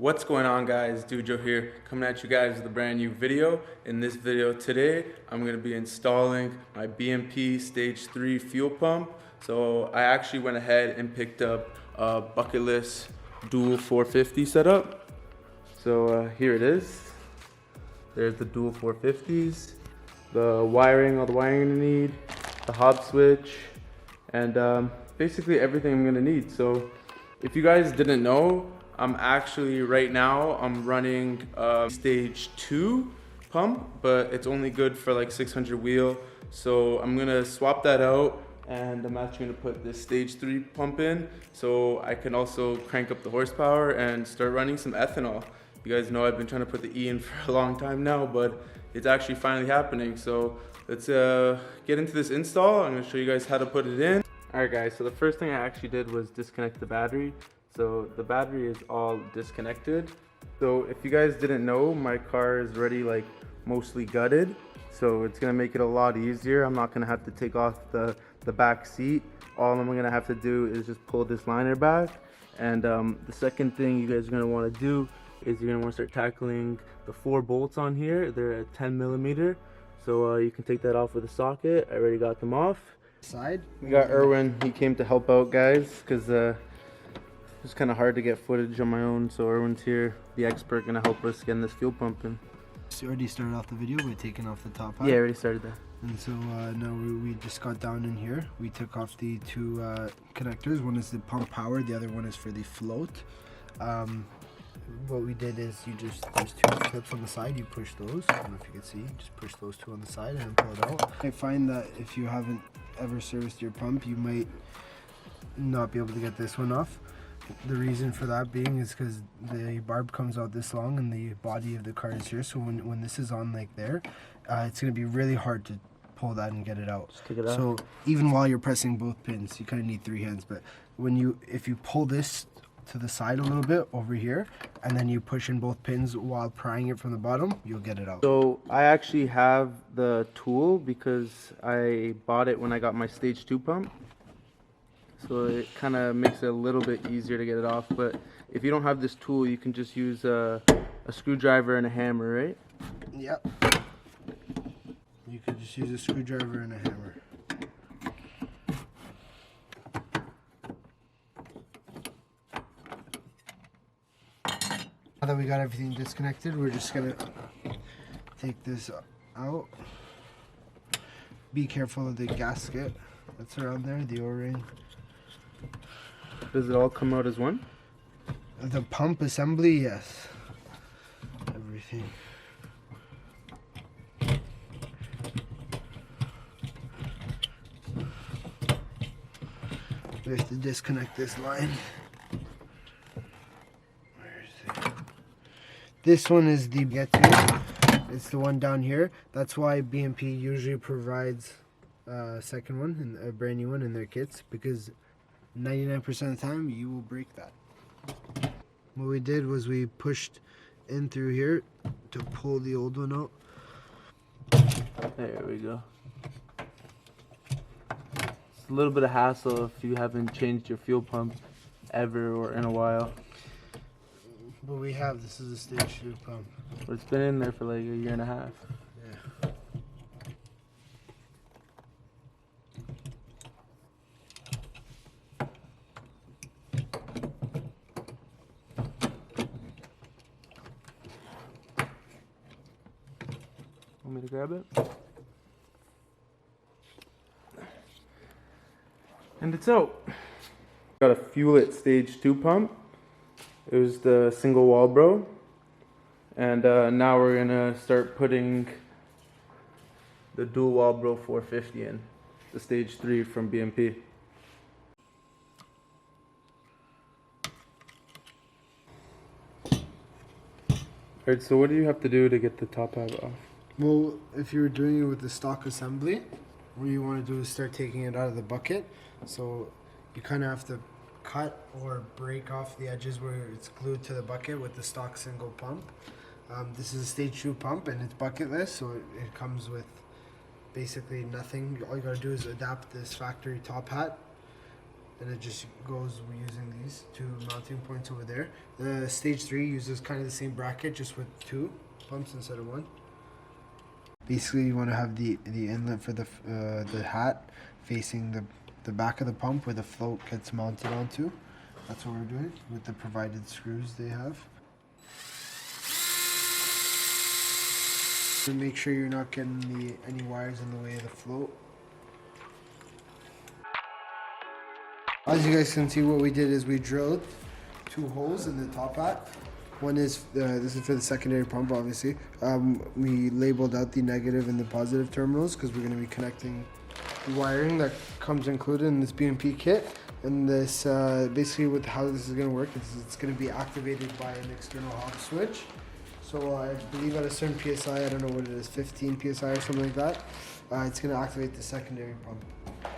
What's going on, guys? Dujo here, coming at you guys with a brand new video. In this video today, I'm going to be installing my BMP Stage 3 fuel pump. So I actually went ahead and picked up a bucketless dual 450 setup. So here it is. There's the dual 450s, the wiring, all the wiring you need, the hob switch, and basically everything I'm going to need. So if you guys didn't know, I'm actually right now I'm running a stage 2 pump, but it's only good for like 600 wheel. So I'm gonna swap that out, and I'm actually gonna put this stage 3 pump in so I can also crank up the horsepower and start running some ethanol. You guys know I've been trying to put the E in for a long time now, but it's actually finally happening. So let's get into this install. I'm gonna show you guys how to put it in. Alright guys, so the first thing I actually did was disconnect the battery. So the battery is all disconnected. So if you guys didn't know, my car is already like mostly gutted. So it's gonna make it a lot easier. I'm not gonna have to take off the back seat. All I'm gonna have to do is just pull this liner back. And the second thing you guys are gonna wanna do is you're gonna wanna start tackling the 4 bolts on here. They're at 10 millimeter. So you can take that off with a socket. I already got them off. Side. We got Erwin, he came to help out, guys, because it's kind of hard to get footage on my own, so Erwin's here, the expert, gonna help us getting this fuel pumping. So already started off the video by taking off the top hat. Yeah, I already started that. And so now we just got down in here. We took off the 2 connectors. One is the pump power, the other one is for the float. What we did is there's 2 clips on the side, you push those. I don't know if you can see, just push those 2 on the side and pull it out. I find that if you haven't ever serviced your pump, you might not be able to get this one off. The reason for that being is because the barb comes out this long and the body of the car is here, so when this is on like there, it's going to be really hard to pull that and get it out. Just take it out. So even while you're pressing both pins, you kind of need 3 hands, but if you pull this to the side a little bit over here and then you push in both pins while prying it from the bottom, you'll get it out. So I actually have the tool because I bought it when I got my stage 2 pump. So it kind of makes it a little bit easier to get it off, but if you don't have this tool, you can just use a screwdriver and a hammer, right? Yep. You could just use a screwdriver and a hammer. Now that we got everything disconnected, we're just gonna take this out. Be careful of the gasket that's around there, the O-ring. Does it all come out as one? The pump assembly, yes. Everything. We have to disconnect this line. Where is it? This one is the get to. It's the one down here. That's why BMP usually provides a second one, and a brand new one in their kits, because 99% of the time you will break that. What we did was we pushed in through here to pull the old one out. There we go. It's a little bit of hassle if you haven't changed your fuel pump ever or in a while. But we have, this is a stage 2 pump. But it's been in there for like a year and a half. Yeah. Want me to grab it? And it's out. Got a Fuel It Stage 2 pump. It was the single wall bro. And now we're gonna start putting the dual wall bro 450 in. The Stage 3 from BMP. Alright, so what do you have to do to get the top hat off? Well, if you were doing it with the stock assembly, what you want to do is start taking it out of the bucket. So you kind of have to cut or break off the edges where it's glued to the bucket with the stock single pump. This is a stage 2 pump and it's bucketless, so it comes with basically nothing. All you gotta do is adapt this factory top hat and it just goes using these two mounting points over there. The stage 3 uses kind of the same bracket, just with 2 pumps instead of 1. Basically, you want to have the inlet for the hat facing the back of the pump where the float gets mounted onto. That's what we're doing with the provided screws they have. To make sure you're not getting any wires in the way of the float. As you guys can see, what we did is we drilled 2 holes in the top hat. One is, this is for the secondary pump, obviously. We labeled out the negative and the positive terminals because we're going to be connecting the wiring that comes included in this BMP kit. And this, basically with how this is going to work, it's going to be activated by an external hop switch. So I believe at a certain PSI, I don't know what it is, 15 PSI or something like that, it's going to activate the secondary pump.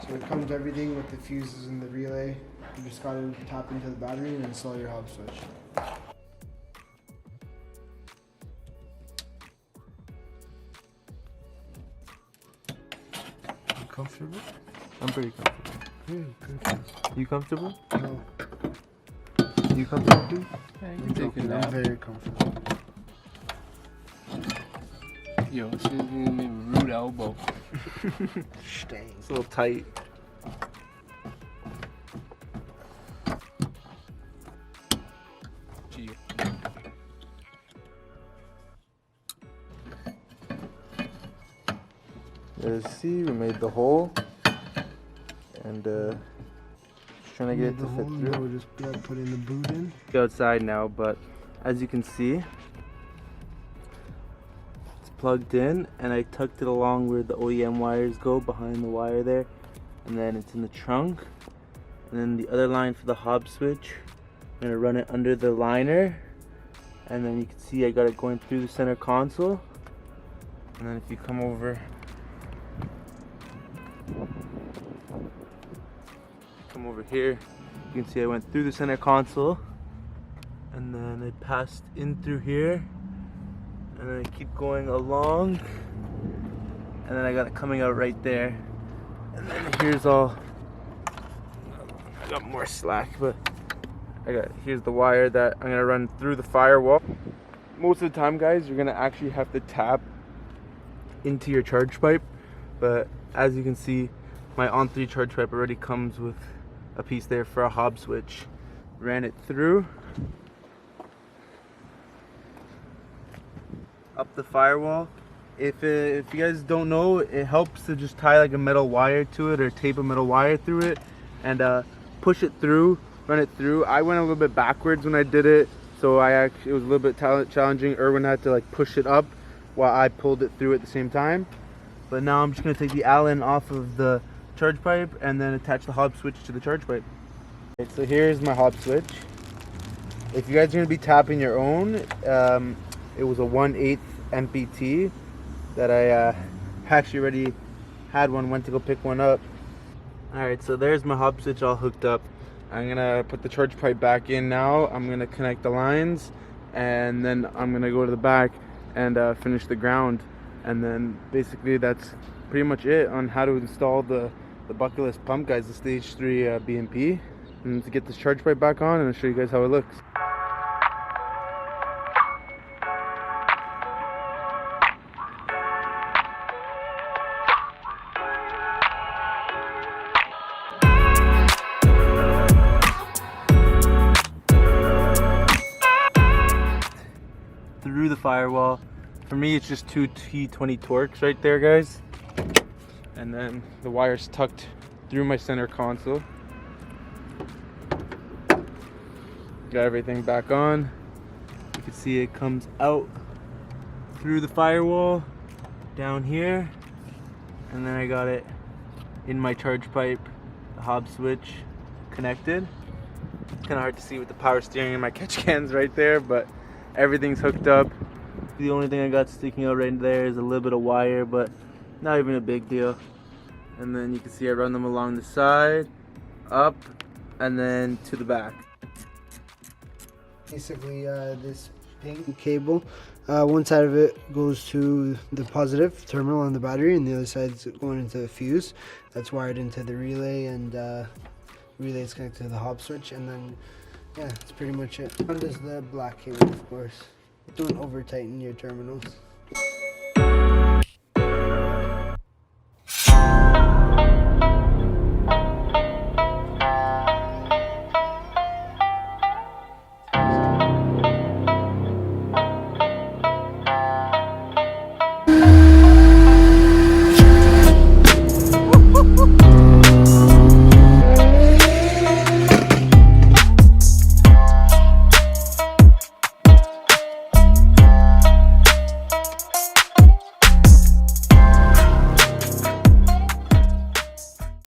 So it comes everything with the fuses and the relay. You just got to tap into the battery and install your hub switch. You comfortable? I'm pretty comfortable. You comfortable? No. You comfortable, dude? I'm very comfortable. Yo, it's gonna be a rude elbow. Stang. It's a little tight. Gee. Let's see, we made the hole. And just trying to get it to fit through. We're just putting the boot in. Go outside now, but as you can see, it's plugged in, and I tucked it along where the OEM wires go behind the wire there, and then it's in the trunk. And then the other line for the hob switch, I'm gonna run it under the liner, and then you can see I got it going through the center console. And then if you come over, here, you can see I went through the center console, and then I passed in through here, and then I keep going along, and then I got it coming out right there. And then here's all, I got more slack, but here's the wire that I'm gonna run through the firewall. Most of the time, guys, you're gonna actually have to tap into your charge pipe, but as you can see, my on3 charge pipe already comes with a piece there for a hob switch. Ran it through, up the firewall. If you guys don't know, it helps to just tie like a metal wire to it or tape a metal wire through it and push it through, run it through. I went a little bit backwards when I did it, so it was a little bit challenging. Erwin had to like push it up while I pulled it through at the same time. But now I'm just gonna take the Allen off of the charge pipe and then attach the hob switch to the charge pipe. Okay, so here's my hob switch. If you guys are gonna be tapping your own, it was a 1/8 MPT that I actually already had one, went to go pick one up. Alright, so there's my hob switch all hooked up. I'm gonna put the charge pipe back in now. I'm gonna connect the lines, and then I'm gonna go to the back and finish the ground. And then basically that's pretty much it on how to install the bucketless pump, guys, the stage 3 BMP. And to get this charge pipe back on, and I'll show you guys how it looks. Through the firewall. For me, it's just 2 T20 Torx right there, guys. And then the wire's tucked through my center console. Got everything back on. You can see it comes out through the firewall down here. And then I got it in my charge pipe, the hob switch connected. It's kind of hard to see with the power steering and my catch cans right there, but everything's hooked up. The only thing I got sticking out right there is a little bit of wire, but not even a big deal. And then you can see I run them along the side, up, and then to the back. Basically, this pink cable, one side of it goes to the positive terminal on the battery, and the other side's going into the fuse. That's wired into the relay and relay is connected to the hob switch, and then yeah, that's pretty much it. And there's the black cable, of course. Don't over tighten your terminals.